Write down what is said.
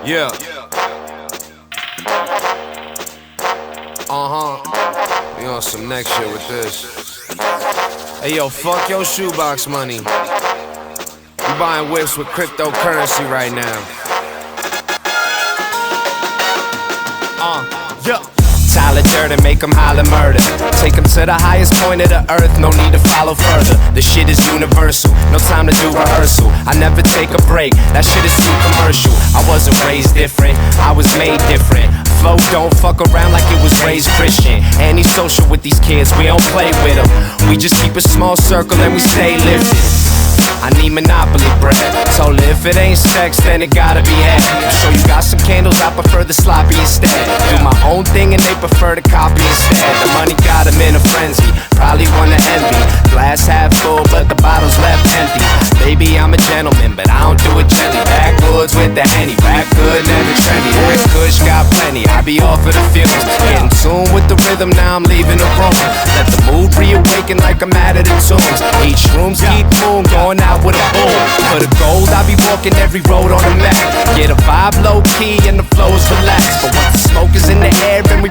Yeah. We on some next shit with this. Hey yo, fuck your shoebox money. You buying whips with cryptocurrency right now. Yeah. Tyler Durden, make them holler murder. Take them to the highest point of the earth, no need to follow further. The shit is universal, no time to do rehearsal. I never take a break, that shit is too commercial. I wasn't raised different, I was made different. Flow don't fuck around like it was raised Christian. Antisocial with these kids, we don't play with them. We just keep a small circle and we stay lifted. I need Monopoly bread, told her if it ain't sex, then it gotta be head. So you got some candles, I prefer the sloppy instead. Do my own thing and they prefer to copy instead. The money got them in a frenzy, probably wanna envy. Glass half full, but the bottle's left empty. Baby, I'm a gentleman, but I don't do it gently. Backwoods with the Henny, rap good, never trendy. That kush got plenty, I be off of the feelings. Getting tuned with the rhythm, now I'm leaving the room. Let the mood reawaken like I'm out of the tombs. Each room's keep boom, going out with a boom. For the gold, I be walking every road on the map. Get a vibe low key and the flow is relaxed. But once the smoke is in the air and we